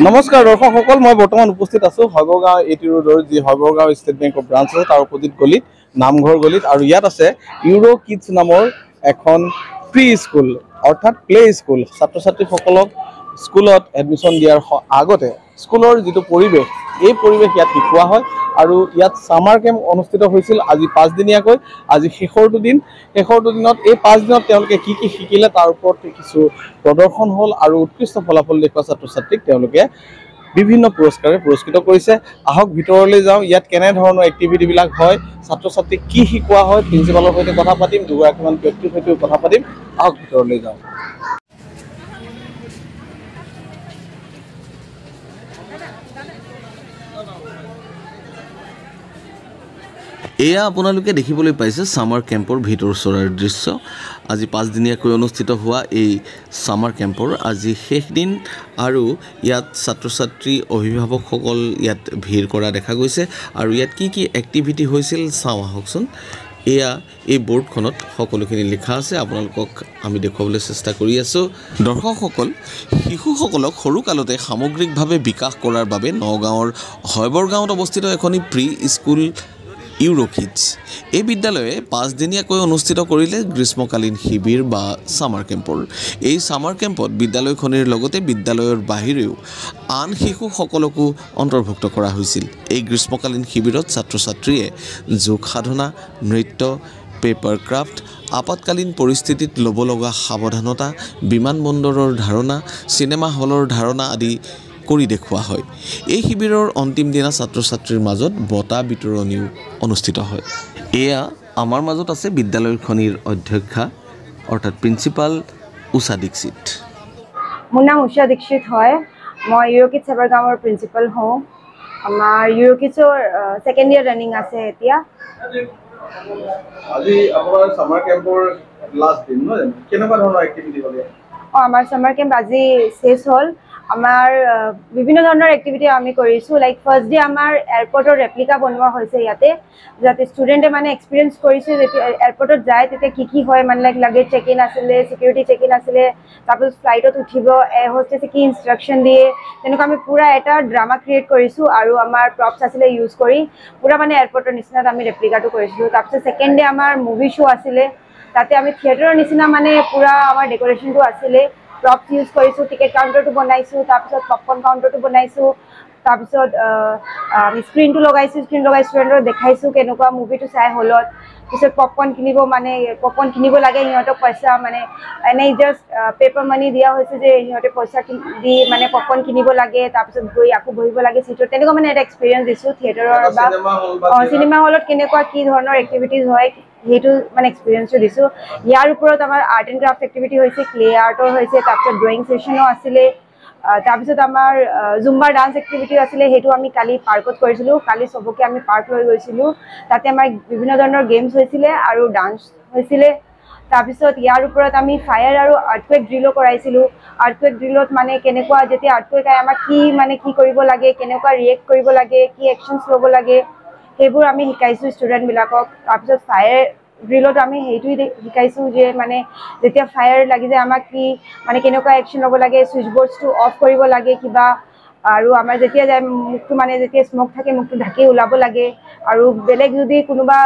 নমস্কাৰ দৰ্শকসকল, মই বৰ্তমান উপস্থিত আছোঁ হয়বৰগাঁও এটি ৰোডৰ যি হয়বৰগাঁও ষ্টেট বেংকৰ ব্ৰাঞ্চ আছে তাৰ অপজিট গলিত, নামঘৰ গলিত। আৰু ইয়াত আছে ইউৰো কিডছ নামৰ এখন প্ৰি স্কুল অৰ্থাৎ প্লে স্কুল। ছাত্ৰ ছাত্ৰীসকলক স্কুলত এডমিশ্যন দিয়াৰ আগতে স্কুলৰ যিটো পৰিৱেশ, এই পৰিৱেশ ইয়াত শিকোৱা হয়। আৰু ইয়াত ছামাৰ কেম্প অনুষ্ঠিত হৈছিল আজি 5 দিনীয়াকৈ। আজি শেষৰটো দিনত এই 5 দিনত তেওঁলোকে কি কি শিকিলে তাৰ ওপৰত কিছু প্ৰদৰ্শন হ'ল আৰু উৎকৃষ্ট ফলাফল দেখুওৱা ছাত্ৰ ছাত্ৰীক তেওঁলোকে বিভিন্ন পুৰস্কাৰে পুৰস্কৃত কৰিছে। আহক ভিতৰলৈ যাওঁ, ইয়াত কেনেধৰণৰ এক্টিভিটিবিলাক হয়, ছাত্ৰ ছাত্ৰীক কি শিকোৱা হয়, প্ৰিন্সিপালৰ সৈতে কথা পাতিম, দুগৰাকীমান ব্যক্তিৰ সৈতেও কথা পাতিম। আহক ভিতৰলৈ যাওঁ। এয়া আপোনালোকে দেখিবলৈ পাইছে ছামাৰ কেম্পৰ ভিতৰ চৰাৰ দৃশ্য। আজি 5 দিনীয়াকৈ অনুষ্ঠিত হোৱা এই ছামাৰ কেম্পৰ আজি শেষ দিন আৰু ইয়াত ছাত্ৰ ছাত্ৰী অভিভাৱকসকল ইয়াত ভিৰ কৰা দেখা গৈছে। আৰু ইয়াত কি কি এক্টিভিটি হৈছিল চাওঁ আহকচোন। এয়া এই বৰ্ডখনত সকলোখিনি লিখা আছে, আপোনালোকক আমি দেখুৱাবলৈ চেষ্টা কৰি আছোঁ। দৰ্শকসকল, শিশুসকলক সৰুকালতে সামগ্ৰিকভাৱে বিকাশ কৰাৰ বাবে নগাঁৱৰ হয়বৰগাঁৱত অৱস্থিত এখন প্ৰি স্কুল ইউৰো কিডছ এই বিদ্যালয়ে 5 দিনীয়াকৈ অনুষ্ঠিত কৰিলে গ্ৰীষ্মকালীন শিবিৰ বা ছামাৰ কেম্পৰ। এই ছামাৰ কেম্পত বিদ্যালয়খনিৰ লগতে বিদ্যালয়ৰ বাহিৰেও আন শিশুসকলকো অন্তৰ্ভুক্ত কৰা হৈছিল। এই গ্ৰীষ্মকালীন শিবিৰত ছাত্ৰ ছাত্ৰীয়ে যোগ সাধনা, নৃত্য, পেপাৰ ক্ৰাফ্ট, আপতকালীন পৰিস্থিতিত ল'ব লগা সাৱধানতা, বিমানবন্দৰৰ ধাৰণা, চিনেমা হলৰ ধাৰণা আদি কৰি দেখুওৱা হয়। এই শিবিৰৰ অন্তিম দিনা ছাত্ৰ ছাত্ৰীৰ মাজত বঁটা বিতৰণিও অনুষ্ঠিত হয়। এয়া আমাৰ মাজত আছে বিদ্যালয়খনিৰ অধ্যক্ষা অৰ্থাৎ প্ৰিন্সিপাল উষা দীক্ষিত। মোৰ নাম উষা দীক্ষিত হয়। মই ইউৰো কিডছ হয়বৰগাঁৱৰ প্ৰিন্সিপাল হওঁ। আমাৰ ইউৰো কিডছৰ 2nd ইয়াৰ ৰানিং আছে এতিয়া। আজি আপোনাৰ ছামাৰ কেম্পৰ লাষ্ট দিন নহয় জানো? কেনেকুৱা ধৰণৰ এক্টিভিটি হ'ল? আমাৰ ছামাৰ কেম্প আজি শেষ হ'ল। আমাৰ বিভিন্ন ধৰণৰ এক্টিভিটি আমি কৰিছোঁ। লাইক ফাৰ্ষ্ট ডে আমাৰ এয়াৰপৰ্টৰ ৰেপ্লিকা বনোৱা হৈছে ইয়াতে, যাতে ষ্টুডেণ্টে মানে এক্সপিৰিয়েঞ্চ কৰিছে যেতিয়া এয়াৰপৰ্টত যায় তেতিয়া কি হয়, মানে লাইক লাগেজ চেক ইন আছিলে, চিকিউৰিটি চেক ইন আছিলে, তাৰপিছত ফ্লাইটত উঠিব এয়াৰ হোষ্টেছে কি ইনষ্ট্ৰাকশ্যন দিয়ে, তেনেকুৱা আমি পূৰা এটা ড্ৰামা ক্ৰিয়েট কৰিছোঁ। আৰু আমাৰ প্ৰপছ আছিলে ইউজ কৰি পূৰা মানে এয়াৰপৰ্টৰ নিচিনা আমি ৰেপ্লিকাটো কৰিছিলোঁ। তাৰপিছত 2nd ডে আমাৰ মুভি শ্ব' আছিলে, তাতে আমি থিয়েটাৰৰ নিচিনা মানে পূৰা আমাৰ ডেক'ৰেশ্যনটো আছিলে। প্ৰপছ ইউজ কৰিছোঁ, টিকেট কাউণ্টাৰটো বনাইছোঁ, তাৰপিছত পপকৰ্ণ কাউণ্টাৰটো বনাইছোঁ, তাৰপিছত আমি স্ক্ৰীণ লগাইছোঁ, ষ্টুডেণ্টক দেখাইছোঁ কেনেকুৱা মুভিটো চাই হলত। পিছত পপকৰ্ণ কিনিব লাগে, সিহঁতক পইচা মানে এনেই জাষ্ট পেপাৰ মানি দিয়া হৈছে যে সিহঁতে পইচা দি মানে পপকৰ্ণ কিনিব লাগে, তাৰপিছত গৈ আকৌ বহিব লাগে চিটত। তেনেকুৱা মানে এটা এক্সপিৰিয়েঞ্চ দিছোঁ থিয়েটাৰৰ বা চিনেমা হলত কেনেকুৱা কি ধৰণৰ এক্টিভিটিজ হয় সেইটো মানে এক্সপিৰিয়েঞ্চটো দিছোঁ। ইয়াৰ ওপৰত আমাৰ আৰ্ট এণ্ড ক্ৰাফ্ট এক্টিভিটি হৈছে, ক্লে আৰ্টৰ হৈছে, তাৰপিছত ড্ৰয়িং ছেশ্যনো আছিলে, তাৰপিছত আমাৰ জুম্বাৰ ডান্স এক্টিভিটি আছিলে, সেইটো আমি কালি পাৰ্কত কৰিছিলোঁ। কালি চবকে আমি পাৰ্ক লৈ গৈছিলোঁ, তাতে আমাৰ বিভিন্ন ধৰণৰ গেমছ হৈছিলে আৰু ডান্স হৈছিলে। তাৰপিছত ইয়াৰ ওপৰত আমি ফায়াৰ আৰু আৰ্থকুৱেক ড্ৰিলো কৰাইছিলোঁ। আৰ্থকুৱেক ড্ৰিলত মানে কেনেকুৱা যেতিয়া আৰ্থকুৱেক আহে আমাক কি কৰিব লাগে, কেনেকুৱা ৰিয়েক্ট কৰিব লাগে, কি একশ্যনছ ল'ব লাগে, সেইবোৰ আমি শিকাইছোঁ ষ্টুডেণ্টবিলাকক। তাৰপিছত ফায়াৰ ড্ৰিলত আমি সেইটোৱে শিকাইছোঁ যে মানে যেতিয়া ফায়াৰ লাগি যায় আমাক মানে কেনেকুৱা একশ্যন ল'ব লাগে, ছুইচ বৰ্ডছটো অফ কৰিব লাগে কিবা, আৰু আমাৰ যেতিয়া যায় মুখটো মানে যেতিয়া স্মক থাকে মুখটো ঢাকি ওলাব লাগে। আৰু বেলেগ যদি কোনোবা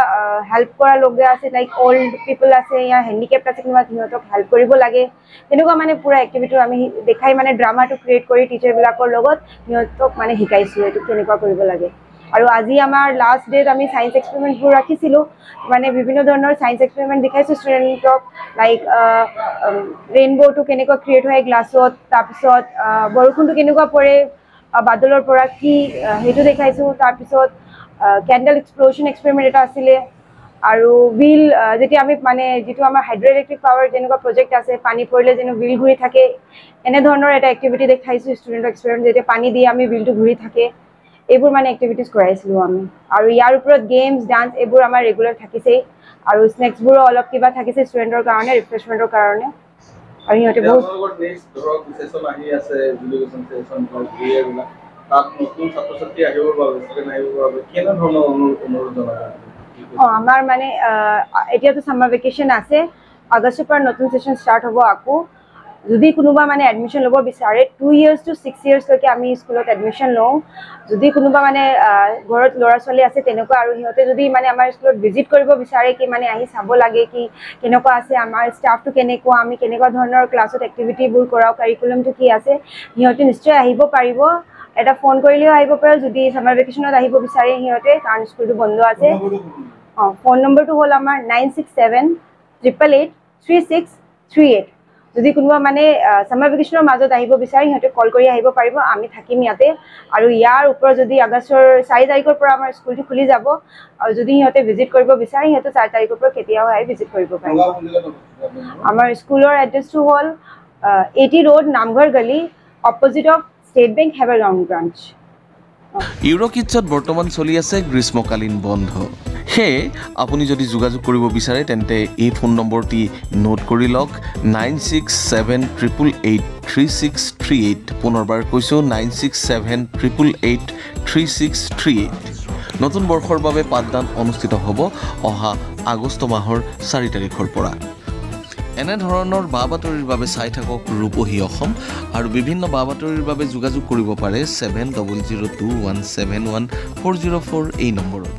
হেল্প কৰা লগা আছে, লাইক অল্ড পিপল আছে या হেণ্ডিকেপ্ট আছে কোনোবা, সিহঁতক হেল্প কৰিব লাগে। তেনেকুৱা মানে পূৰা এক্টিভিটি আমি দেখাই মানে ড্ৰামাটো ক্ৰিয়েট কৰি টিচাৰবিলাকৰ লগত সিহঁতক মানে শিকাইছোঁ এইটো কেনেকুৱা কৰিব লাগে। আৰু আজি আমাৰ লাষ্ট ডেত আমি ছায়েন্স এক্সপেৰিমেণ্টবোৰ ৰাখিছিলোঁ, মানে বিভিন্ন ধৰণৰ ছায়েন্স এক্সপেৰিমেণ্ট দেখাইছোঁ ষ্টুডেণ্টক, লাইক ৰেইনব'টো কেনেকুৱা ক্ৰিয়েট হয় গ্লাছত, তাৰপিছত বৰষুণটো কেনেকুৱা পৰে বাদলৰ পৰা সেইটো দেখাইছোঁ। তাৰপিছত কেণ্ডেল এক্সপ্ল'শ্যন এক্সপেৰিমেণ্ট এটা আছিলে, আৰু হুইল যেতিয়া আমি মানে যিটো আমাৰ হাইড্ৰ' ইলেক্ট্ৰিক পাৱাৰ যেনেকুৱা প্ৰজেক্ট আছে, পানী পৰিলে যেনে হুইল ঘূৰি থাকে, এনেধৰণৰ এটা এক্টিভিটি দেখাইছোঁ ষ্টুডেণ্টক এক্সপেৰিমেণ্ট, যেতিয়া পানী দি আমি হুইলটো ঘূৰি থাকে, এইবোৰ মানে এক্টিভিটিজ কৰাইছিলোঁ আমি। আৰু ইয়াৰ ওপৰত গেমছ ডান্স এইবোৰ আমাৰ ৰেগুলাৰ থাকিছেই, আৰু স্নেক্সবোৰো অলপ কিবা থাকিছে ষ্টুডেণ্টৰ কাৰণে, ৰিফ্ৰেছমেণ্টৰ কাৰণে। আৰু সিহঁতে বহুত আমাৰ মানে এতিয়াতো ছামাৰ ভেকেশ্যন আছে, আগষ্টৰ পৰা নতুন ছেশ্যন ষ্টাৰ্ট হ'ব আকৌ। যদি কোনোবা মানে এডমিশ্যন ল'ব বিচাৰে 2 years to 6 years লৈকে আমি স্কুলত এডমিশ্যন লওঁ যদি কোনোবা মানে ঘৰত ল'ৰা ছোৱালী আছে তেনেকুৱা আৰু সিহঁতে যদি মানে আমাৰ স্কুলত ভিজিট কৰিব বিচাৰে কি মানে আহি চাব লাগে কি কেনেকুৱা আছে আমাৰ ষ্টাফটো কেনেকুৱা আমি কেনেকুৱা ধৰণৰ ক্লাছত এক্টিভিটিবোৰ কৰাও কাৰিকুলামটো কি আছে সিহঁতে নিশ্চয় আহিব পাৰিব এটা ফোন কৰিলেও আহিব পাৰে যদি সামাৰ ভেকেশ্যনত আহিব বিচাৰে সিহঁতে কাৰণ স্কুলটো বন্ধ আছে ফোন নম্বৰটো হ'ল আমাৰ 9678883638 যদি কোনোবা মানে সামাৰ ভেকেশ্যনৰ মাজত আহিব বিচাৰে সিহঁতে কল কৰি আহিব পাৰিব আমি থাকিম ইয়াতে আৰু ইয়াৰ ওপৰত যদি আগষ্টৰ 4 তাৰিখৰ পৰা আমাৰ স্কুলটো খুলি যাব আৰু যদি সিহঁতে ভিজিট কৰিব বিচাৰে সিহঁতে 4 তাৰিখৰ পৰা কেতিয়াও আহি ভিজিট কৰিব পাৰিব আমাৰ স্কুলৰ এড্ৰেছটো হ'ল 80 ৰোড নামঘৰ গলি অপজিট অফ ষ্টেট বেংক হেভাৰ গ্ৰাউণ্ড ব্ৰাঞ্চ ইউৰো কিডছত বৰ্তমান চলি আছে গ্ৰীষ্মকালীন বন্ধ সেয়ে আপুনি যদি যোগাযোগ কৰিব বিচাৰে তেন্তে এই ফোন নম্বৰটি নোট কৰি লওক 9678883638 পুনৰবাৰ কৈছোঁ 9678883638 নতুন বৰ্ষৰ বাবে পাঠদান অনুষ্ঠিত হ'ব অহা আগষ্ট মাহৰ 4 তাৰিখৰ পৰা এনেধৰণৰ বা বাতৰিৰ বাবে চাই থাকক ৰূপহী অসম আৰু বিভিন্ন বা বাতৰিৰ বাবে যোগাযোগ কৰিব পাৰে 7002171404 এই নম্বৰত